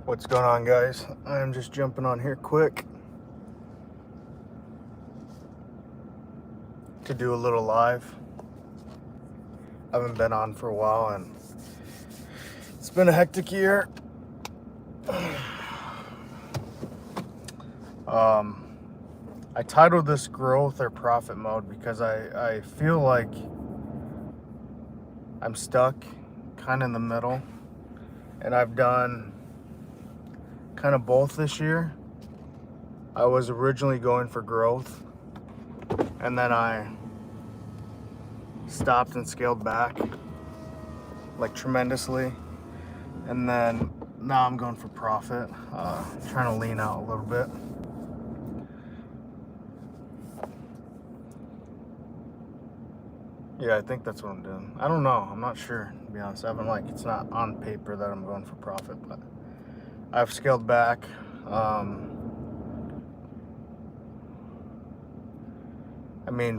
What's going on, guys? I'm just jumping on here quick to do a little live. I haven't been on for a while and it's been a hectic year. I titled this growth or profit mode because I feel like I'm stuck kind of in the middle, and I've done kind of both this year. I was originally going for growth, and then I stopped and scaled back like tremendously, and then now I'm going for profit, trying to lean out a little bit. Yeah, I think that's what I'm doing. I don't know. I'm not sure, to be honest. It's not on paper that I'm going for profit, but I've scaled back.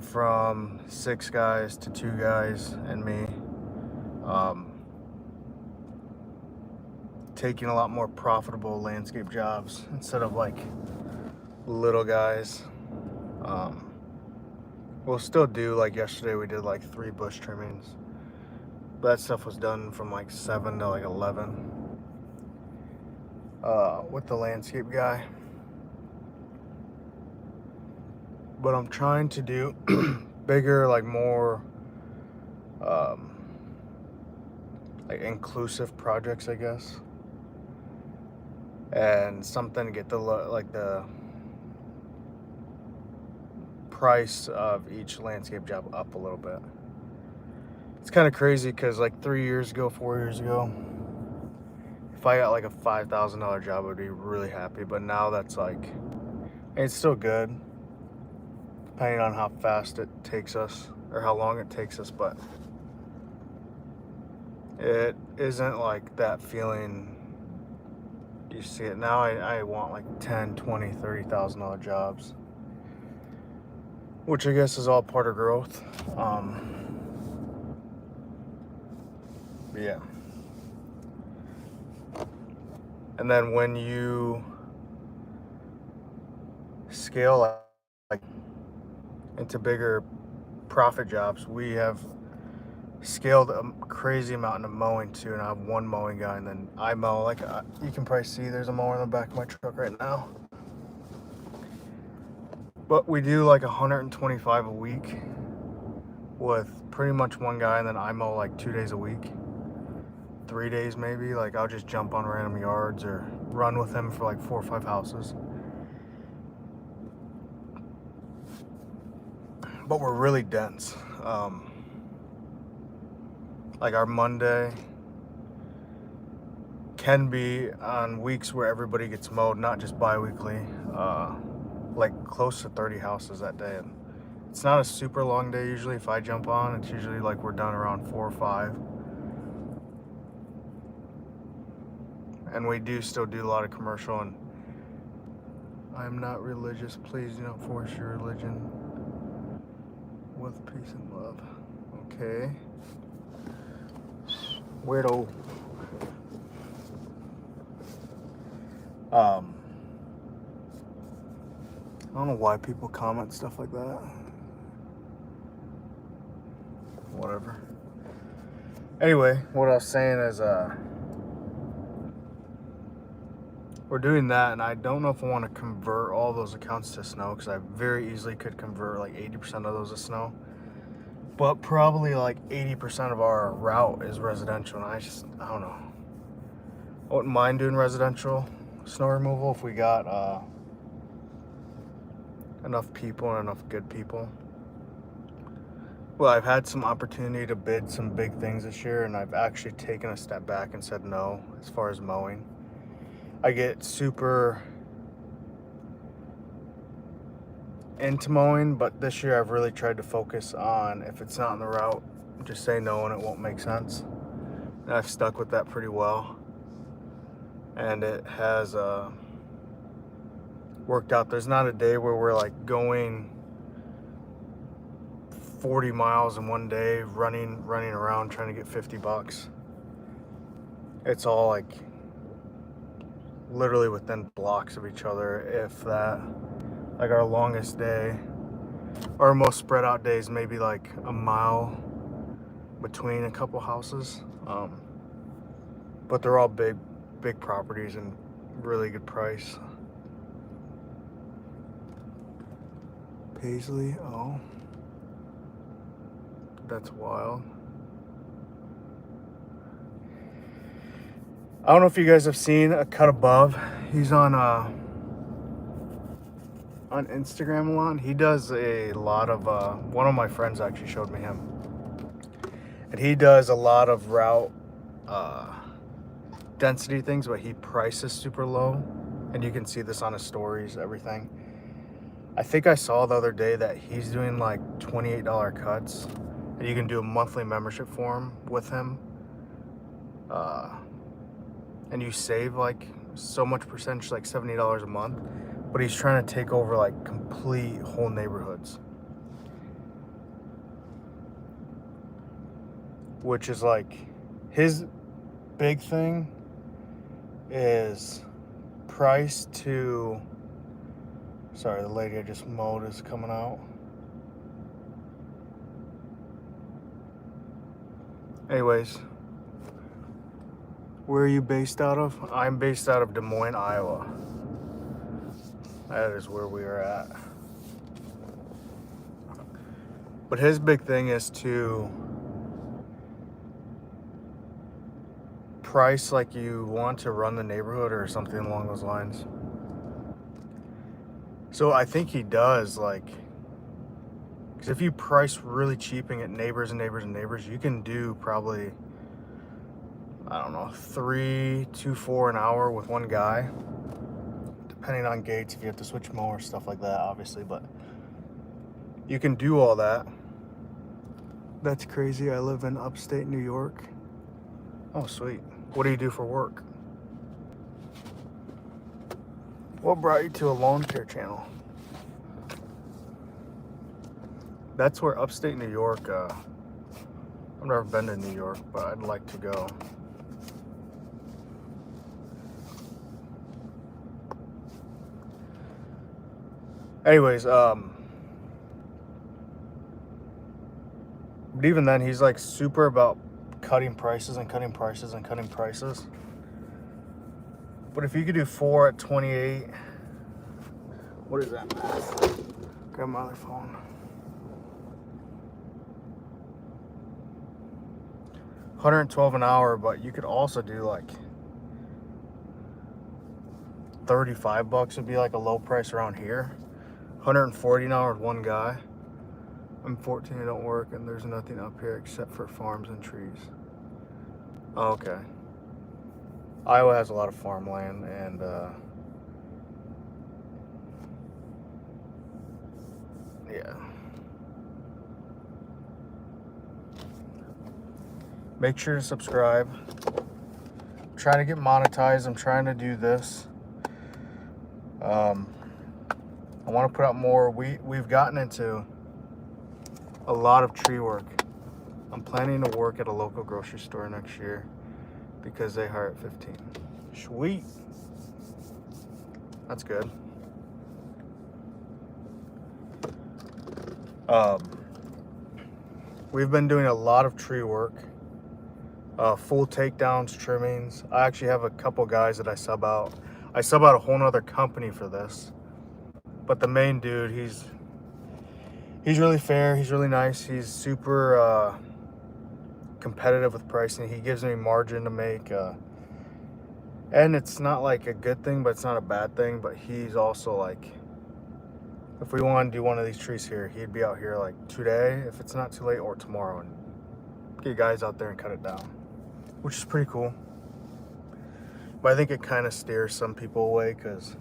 From 6 guys to 2 guys and me. Taking a lot more profitable landscape jobs instead of like little guys. We'll still do, like yesterday we did like 3 bush trimmings. That stuff was done from like 7 to like 11 with the landscape guy. But I'm trying to do bigger, like more like inclusive projects, I guess, and something to get the price of each landscape job up a little bit. It's kind of crazy because like 4 years ago, if I got like a $5,000 job, I would be really happy. But now that's like, it's still good, depending on how fast it takes us or how long it takes us, but it isn't like that feeling you see it now. I want like 10, 20, $30,000 jobs, which I guess is all part of growth. But yeah. And then when you scale like into bigger profit jobs, we have scaled a crazy amount of mowing too, and I have 1 mowing guy, and then I mow like you can probably see there's a mower in the back of my truck right now. But we do like 125 a week with pretty much 1 guy, and then I mow like 2 days a week, 3 days maybe. Like I'll just jump on random yards or run with him for like 4 or 5 houses. But we're really dense. Like our Monday can be on weeks where everybody gets mowed, not just bi-weekly, like close to 30 houses that day. And it's not a super long day usually. If I jump on, it's usually like we're done around 4 or 5. And we do still do a lot of commercial, and I'm not religious. Please do not force your religion with peace and love. Okay. Weirdo. I don't know why people comment stuff like that. Whatever. Anyway, what I was saying is we're doing that, and I don't know if I want to convert all those accounts to snow, because I very easily could convert like 80% of those to snow. But probably like 80% of our route is residential, and I don't know. I wouldn't mind doing residential snow removal if we got enough people and enough good people. Well, I've had some opportunity to bid some big things this year, and I've actually taken a step back and said no as far as mowing. I get super into mowing, but this year I've really tried to focus on, if it's not on the route, just say no and it won't make sense. And I've stuck with that pretty well, and it has worked out. There's not a day where we're like going 40 miles in one day, running around trying to get $50. It's all like literally within blocks of each other, if that. Like our longest day, our most spread out days, maybe like a mile between a couple houses. But they're all big properties and really good price. Paisley, oh, that's wild. I don't know if you guys have seen A Cut Above. He's on Instagram a lot. He does a lot of one of my friends actually showed me him, and he does a lot of route density things, but he prices super low, and you can see this on his stories, everything. I think I saw the other day that he's doing like $28 cuts, and you can do a monthly membership for him with him, and you save like so much percentage, like $70 a month. But he's trying to take over like complete whole neighborhoods, which is like his big thing is price to, sorry, the lady I just mowed is coming out. Anyways, where are you based out of? I'm based out of Des Moines, Iowa. That is where we are at. But his big thing is to price like you want to run the neighborhood or something along those lines. So I think he does, like, because if you price really cheap and get neighbors and neighbors and neighbors, you can do probably, I don't know, 3 to 4 an hour with one guy, depending on gates, if you have to switch mowers, stuff like that, obviously. But you can do all that. That's crazy. I live in upstate New York. Oh, sweet. What do you do for work? What brought you to a lawn care channel? That's where upstate New York, I've never been to New York, but I'd like to go. Anyways, but even then, he's like super about cutting prices and cutting prices and cutting prices. But if you could do 4 at 28, what is that math? Grab my other phone. $112 an hour, but you could also do like $35 would be like a low price around here. $140 an hour with one guy. I'm 14, I don't work, and there's nothing up here except for farms and trees. Oh, okay. Iowa has a lot of farmland, and yeah. Make sure to subscribe. I'm trying to get monetized. I'm trying to do this. I want to put out more. We've gotten into a lot of tree work. I'm planning to work at a local grocery store next year because they hire at 15. Sweet. That's good. We've been doing a lot of tree work. Full takedowns, trimmings. I actually have a couple guys that I sub out. I sub out a whole nother company for this. But the main dude, he's really fair. He's really nice. He's super competitive with pricing. He gives me margin to make. And it's not like a good thing, but it's not a bad thing. But he's also like, if we want to do one of these trees here, he'd be out here like today, if it's not too late, or tomorrow, and get guys out there and cut it down, which is pretty cool. But I think it kind of steers some people away, because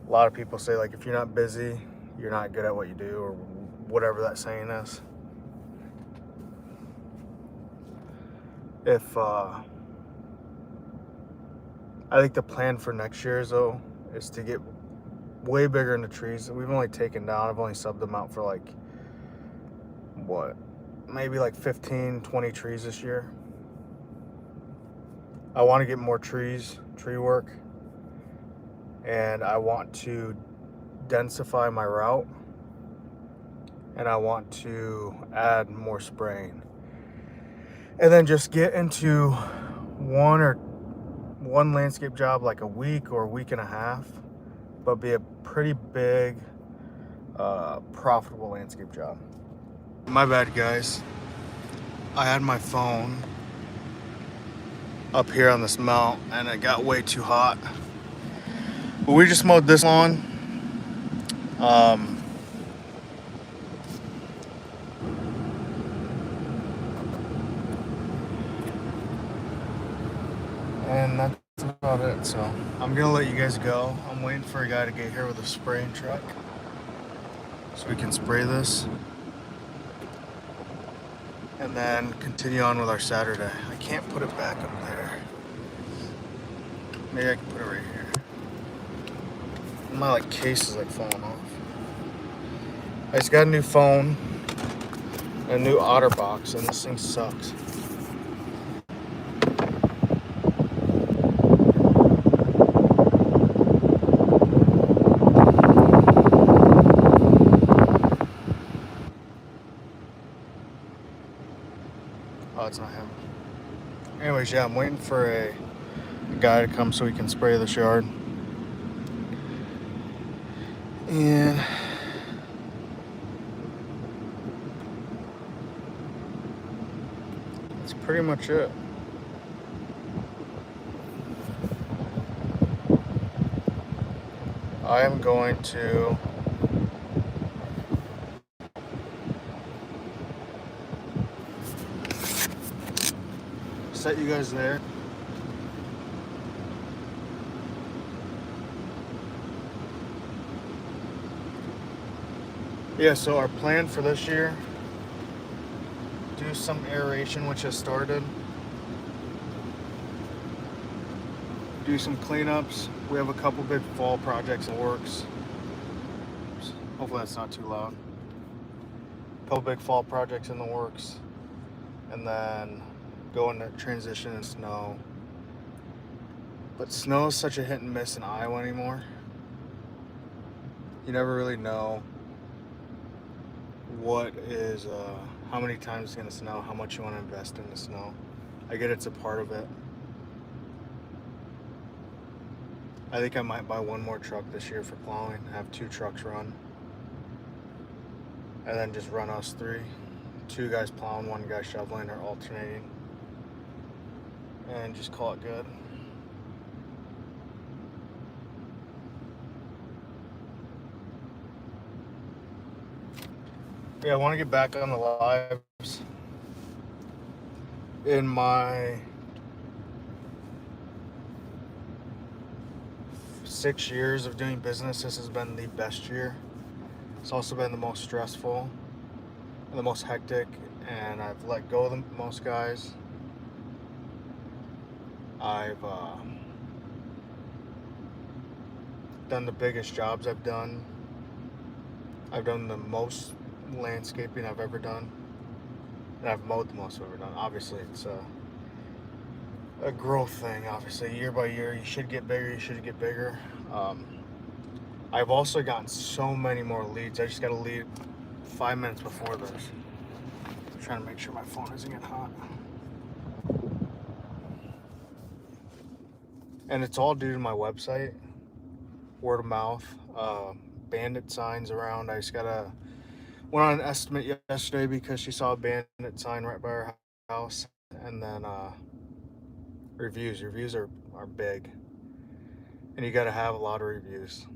a lot of people say, like, if you're not busy, you're not good at what you do, or whatever that saying is. I think the plan for next year, though, is to get way bigger in the trees. We've only taken down, I've only subbed them out for like, what, maybe like 15, 20 trees this year. I want to get more trees, tree work. and I want to densify my route, and I want to add more spraying, and then just get into one landscape job like a week or a week and a half, but be a pretty big profitable landscape job. My bad, guys. I had my phone up here on this mount and it got way too hot, but we just mowed this lawn. And that's about it. So I'm gonna let you guys go. I'm waiting for a guy to get here with a spraying truck so we can spray this and then continue on with our Saturday. I can't put it back up there. Maybe I can put it right here. My case is falling off. I just got a new phone, a new OtterBox, and this thing sucks. Oh, it's not him. Anyways, yeah, I'm waiting for a guy to come so we can spray this yard. And that's pretty much it. I am going to set you guys there. Yeah, so our plan for this year, do some aeration, which has started. Do some cleanups. We have a couple big fall projects in the works. Hopefully that's not too loud. A couple big fall projects in the works. And then go into transition in snow. But snow is such a hit and miss in Iowa anymore. You never really know what is, how many times it's gonna snow, how much you wanna invest in the snow. I get it's a part of it. I think I might buy one more truck this year for plowing, have 2 trucks run. And then just run us 3. 2 guys plowing, 1 guy shoveling or alternating. And just call it good. Yeah, I want to get back on the lives. In my 6 years of doing business, this has been the best year. It's also been the most stressful and the most hectic, and I've let go of the most guys. I've done the biggest jobs I've done. I've done the most landscaping I've ever done, and I've mowed the most I've ever done. Obviously, it's a growth thing. Obviously, year by year, you should get bigger. You should get bigger. I've also gotten so many more leads. I just got a lead 5 minutes before this. I'm trying to make sure my phone isn't getting hot. And it's all due to my website, word of mouth, bandit signs around. I just went on an estimate yesterday because she saw a bandit sign right by her house. And then reviews are big, and you got to have a lot of reviews.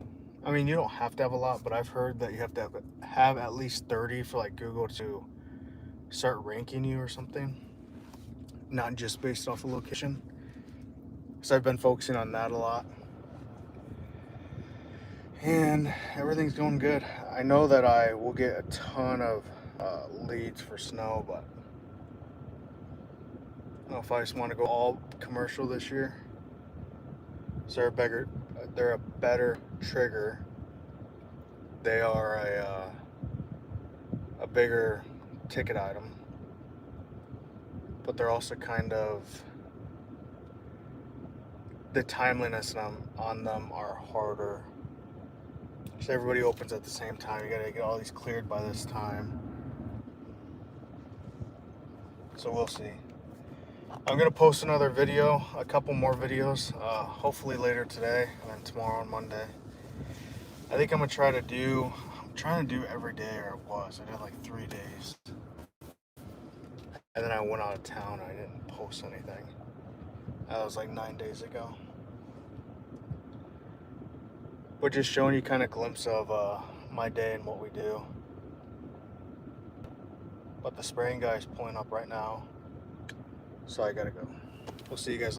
I mean, you don't have to have a lot, but I've heard that you have to have at least 30 for Google to start ranking you or something, not just based off of location. So I've been focusing on that a lot, and everything's going good. I know that I will get a ton of leads for snow, but I don't know if I just want to go all commercial this year. So they're a better trigger. They are a bigger ticket item, but they're also kind of the timeliness on them are harder. So everybody opens at the same time. You gotta get all these cleared by this time. So we'll see. I'm gonna post another video, a couple more videos, hopefully later today and then tomorrow on Monday. I think I'm trying to do every day, or it was. I did like 3 days. And then I went out of town and I didn't post anything. That was like 9 days ago. But just showing you kind of a glimpse of my day and what we do. But the spraying guy is pulling up right now, so I gotta go. We'll see you guys later.